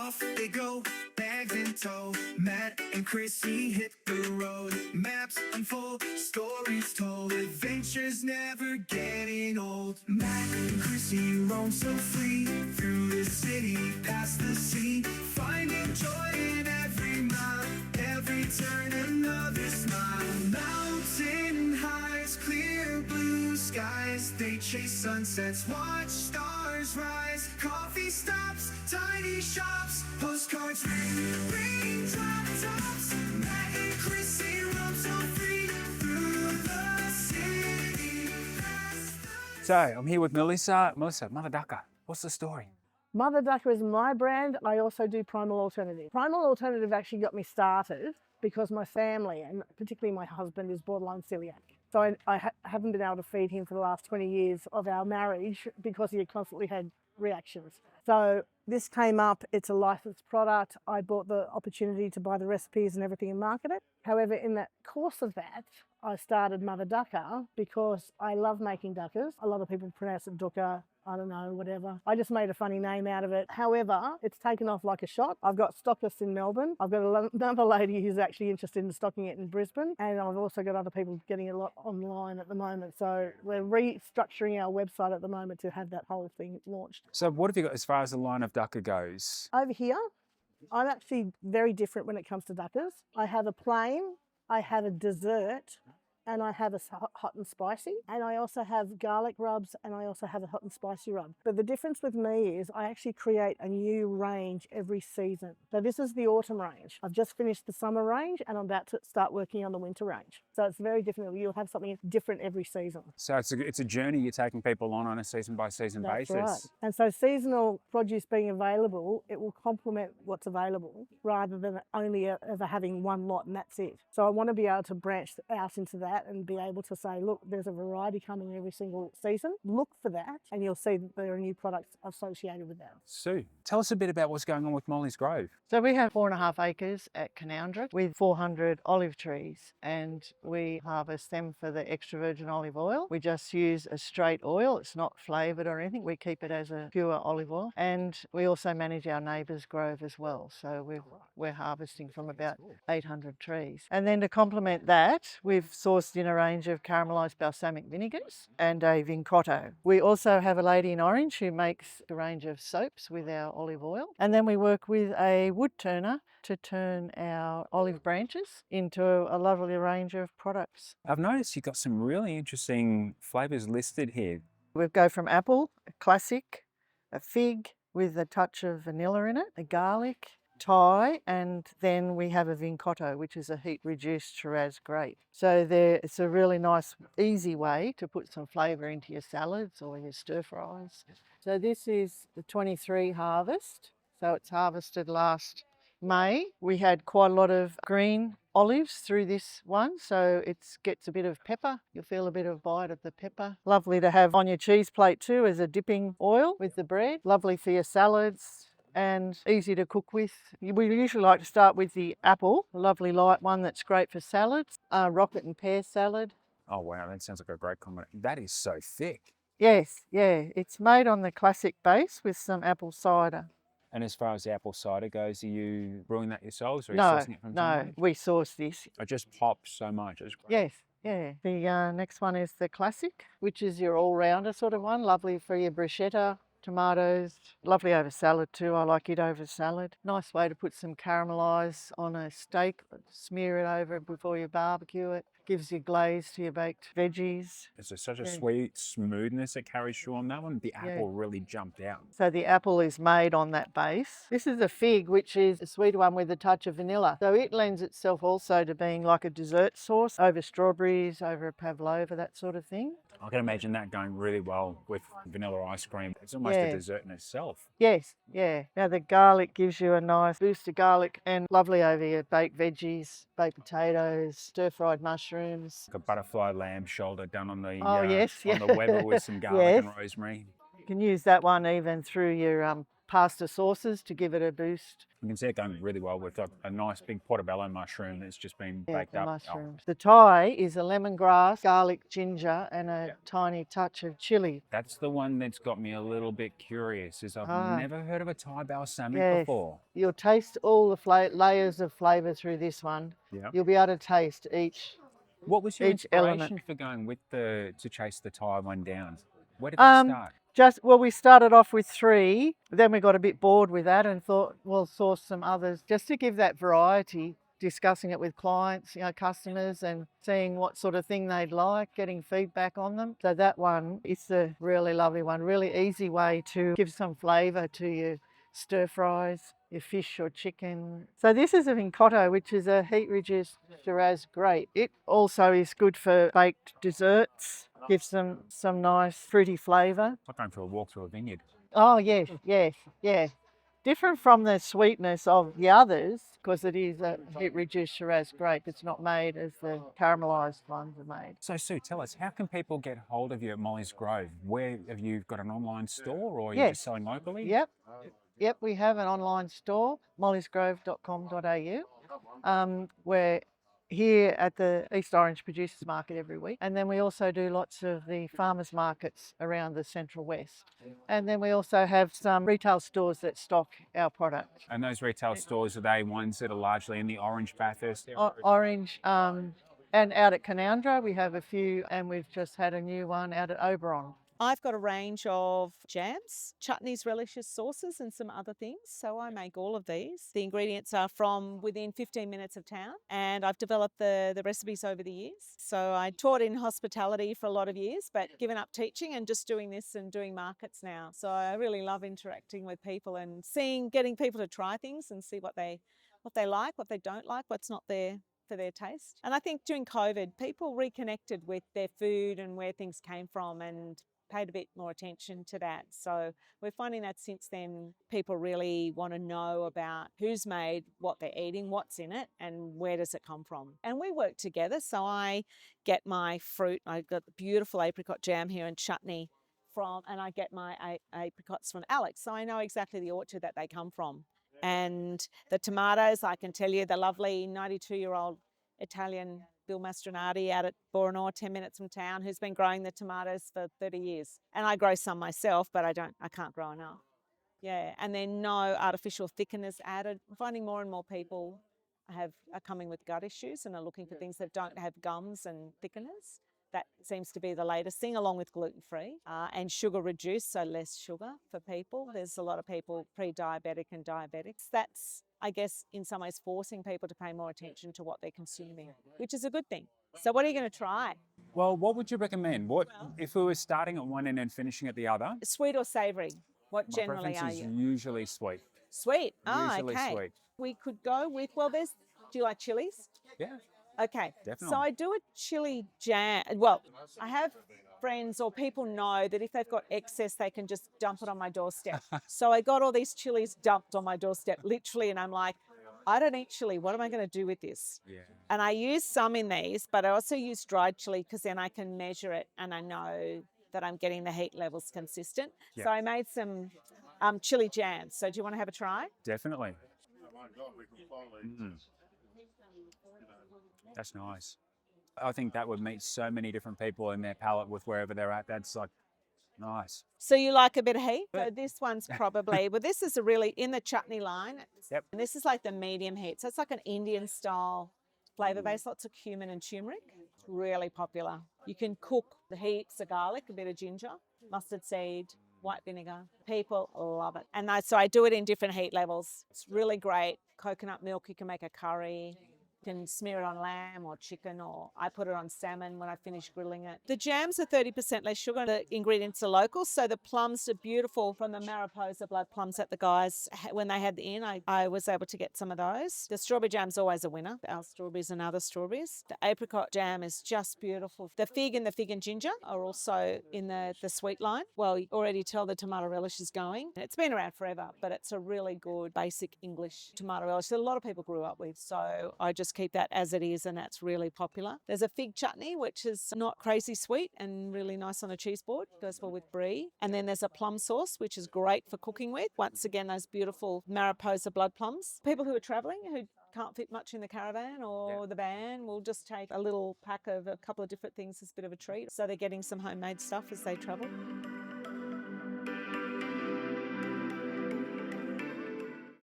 Off they go, bags in tow. Matt and Chrissy hit the road. Maps unfold, stories told. Adventures never getting old. Matt and Chrissy roam so free through the city, past the sea, finding joy in every mile, every turn another smile. Mountain highs, clear blue skies, they chase sunsets, watch stars rise. Coffee stops, tiny shops, postcards ring, raindrop tops. Matt and Chrissy roam so free through the city. So I'm here with Melissa. Melissa, Mother Dukkah, what's the story? Mother Dukkah is my brand. I also do Primal Alternative. Primal Alternative actually got me started because my family, and particularly my husband, is borderline celiac. So I haven't been able to feed him for the last 20 years of our marriage because he had constantly had reactions. So this came up, it's a licensed product. I bought the opportunity to buy the recipes and everything and market it. However, in that course of that, I started Mother Dukkah because I love making dukkahs. A lot of people pronounce it Dukkah, I don't know, whatever. I just made a funny name out of it. However, it's taken off like a shot. I've got stockists in Melbourne. I've got another lady who's actually interested in stocking it in Brisbane. And I've also got other people getting it a lot online at the moment. So we're restructuring our website at the moment to have that whole thing launched. So what have you got as far as the line of Dukkah goes? Over here, I'm actually very different when it comes to dukkahs. I have a plain, I have a dessert, and I have a hot and spicy, and I also have garlic rubs, and I also have a hot and spicy rub. But the difference with me is I actually create a new range every season. So this is the autumn range. I've just finished the summer range, and I'm about to start working on the winter range. So it's very different. You'll have something different every season. So it's a journey you're taking people on a season by season That's basis. right. And so seasonal produce being available, it will complement what's available rather than only ever having one lot and that's it. So I want to be able to branch out into that and be able to say, look, there's a variety coming every single season. Look for that and you'll see that there are new products associated with that. Sue, tell us a bit about what's going on with Molly's Grove. So we have 4.5 acres at Canoundra with 400 olive trees, and we harvest them for the extra virgin olive oil. We just use a straight oil. It's not flavoured or anything. We keep it as a pure olive oil, and we also manage our neighbour's grove as well. So we're harvesting from about 800 trees. And then to complement that, we've sourced in a range of caramelized balsamic vinegars and a vincotto. We also have a lady in Orange who makes a range of soaps with our olive oil. And then we work with a wood turner to turn our olive branches into a lovely range of products. I've noticed you've got some really interesting flavours listed here. We go from apple, a classic, a fig with a touch of vanilla in it, a garlic, Thai, and then we have a vincotto, which is a heat-reduced Shiraz grape. So it's a really nice, easy way to put some flavour into your salads or your stir-fries. So this is the 23 harvest. So it's harvested last May. We had quite a lot of green olives through this one, so it gets a bit of pepper. You'll feel a bit of bite of the pepper. Lovely to have on your cheese plate too as a dipping oil with the bread. Lovely for your salads and easy to cook with. We usually like to start with the apple, a lovely light one that's great for salads. Rocket and pear salad. Oh wow, that sounds like a great combination. That is so thick. Yes, yeah. It's made on the classic base with some apple cider. And as far as the apple cider goes, are you brewing that yourselves or are you No, sourcing it from no, somewhere? we source this. It just pops so much. It's great. Yes, yeah. The next one is the classic, which is your all-rounder sort of one. Lovely for your bruschetta, tomatoes. Lovely over salad too. I like it over salad. Nice way to put some caramelized on a steak. Smear it over before you barbecue it. Gives you glaze to your baked veggies. It's such a sweet smoothness that carries through on that one. The apple really jumped out. So the apple is made on that base. This is a fig, which is a sweet one with a touch of vanilla. So it lends itself also to being like a dessert sauce over strawberries, over a pavlova, that sort of thing. I can imagine that going really well with vanilla ice cream. It's almost a dessert in itself. Yes, yeah. Now the garlic gives you a nice boost of garlic and lovely over your baked veggies, baked potatoes, stir-fried mushrooms. Like a butterfly lamb shoulder done on the Oh, yes, on the Weber with some garlic and rosemary. You can use that one even through your pasta sauces to give it a boost. You can see it going really well with a nice big portobello mushroom that's just been Yeah, baked the up. mushrooms. The Thai is a lemongrass, garlic, ginger, and a tiny touch of chili. That's the one that's got me a little bit curious, is I've Ah. never heard of a Thai balsamic Yes, before. you'll taste all the layers of flavour through this one. Yeah. You'll be able to taste each What was your each element. inspiration for going with to chase the Thai one down? Where did that start? Well, we started off with 3, then we got a bit bored with that and thought we'll source some others just to give that variety, discussing it with clients, customers, and seeing what sort of thing they'd like, getting feedback on them. So that one is a really lovely one, really easy way to give some flavour to your stir fries, your fish or chicken. So this is a Vincotto, which is a heat-reduced Shiraz grape. It also is good for baked desserts, gives them some nice fruity flavour. It's like going for a walk through a vineyard. Oh, yes, yes, yeah. Different from the sweetness of the others, because it is a heat-reduced Shiraz grape. It's not made as the caramelized ones are made. So Sue, tell us, how can people get hold of you at Molly's Grove? Where have you got an online store, or are you Yes. just selling locally? Yep, we have an online store, mollysgrove.com.au. We're here at the East Orange Producers Market every week. And then we also do lots of the farmers markets around the Central West. And then we also have some retail stores that stock our product. And those retail stores, are they ones that are largely in the Orange Bathurst area? Orange, and out at Canowindra we have a few, and we've just had a new one out at Oberon. I've got a range of jams, chutneys, relishes, sauces, and some other things. So I make all of these. The ingredients are from within 15 minutes of town, and I've developed the recipes over the years. So I taught in hospitality for a lot of years, but given up teaching and just doing this and doing markets now. So I really love interacting with people and getting people to try things and see what they like, what they don't like, what's not there for their taste. And I think during COVID, people reconnected with their food and where things came from and paid a bit more attention to that. So we're finding that since then, people really want to know about who's made, what they're eating, what's in it, and where does it come from. And we work together. So I get my fruit. I've got the beautiful apricot jam here and chutney and I get my apricots from Alex. So I know exactly the orchard that they come from. And the tomatoes, I can tell you, the lovely 92-year-old Italian Bill Mastronardi out at Boronor, 10 minutes from town, who's been growing the tomatoes for 30 years. And I grow some myself, but I can't grow enough. Yeah, and then no artificial thickeners added. I'm finding more and more people are coming with gut issues and are looking for things that don't have gums and thickeners. That seems to be the latest thing, along with gluten-free and sugar reduced, so less sugar for people. There's a lot of people pre-diabetic and diabetics. That's, I guess, in some ways forcing people to pay more attention to what they're consuming, which is a good thing. So what are you going to try? Well, what would you recommend? What if we were starting at one end and finishing at the other? Sweet or savoury? What My generally preference are is you? usually sweet. Sweet. Usually Okay. sweet. We could go with, do you like chilies? Yeah. Okay, Definitely. so I do a chili jam. Well, I have friends or people know that if they've got excess, they can just dump it on my doorstep. So I got all these chilies dumped on my doorstep, literally, and I'm like, I don't eat chili. What am I going to do with this? Yeah. And I use some in these, but I also use dried chili because then I can measure it and I know that I'm getting the heat levels consistent. Yeah. So I made some chili jams. So do you want to have a try? Definitely. That's nice. I think that would meet so many different people in their palate with wherever they're at. That's like nice. So you like a bit of heat? So this one's probably, well, this is a really in the chutney line. Yep. And this is like the medium heat. So it's like an Indian style flavour base, lots of cumin and turmeric. It's really popular. You can cook the heaps of garlic, a bit of ginger, mustard seed, white vinegar. People love it. And so I do it in different heat levels. It's really great. Coconut milk, you can make a curry. You can smear it on lamb or chicken, or I put it on salmon when I finish grilling it. The jams are 30% less sugar. The ingredients are local, so the plums are beautiful from the Mariposa blood plums that the guys, when they had the inn, I was able to get some of those. The strawberry jam's always a winner, our strawberries and other strawberries. The apricot jam is just beautiful. The fig and ginger are also in the sweet line. Well, you already tell the tomato relish is going. It's been around forever, but it's a really good basic English tomato relish that a lot of people grew up with. So I just just keep that as it is, and that's really popular. There's a fig chutney, which is not crazy sweet and really nice on a cheese board. Goes well with brie. And then there's a plum sauce, which is great for cooking with. Once again, those beautiful Mariposa blood plums. People who are travelling, who can't fit much in the caravan or the van, will just take a little pack of a couple of different things as a bit of a treat. So they're getting some homemade stuff as they travel.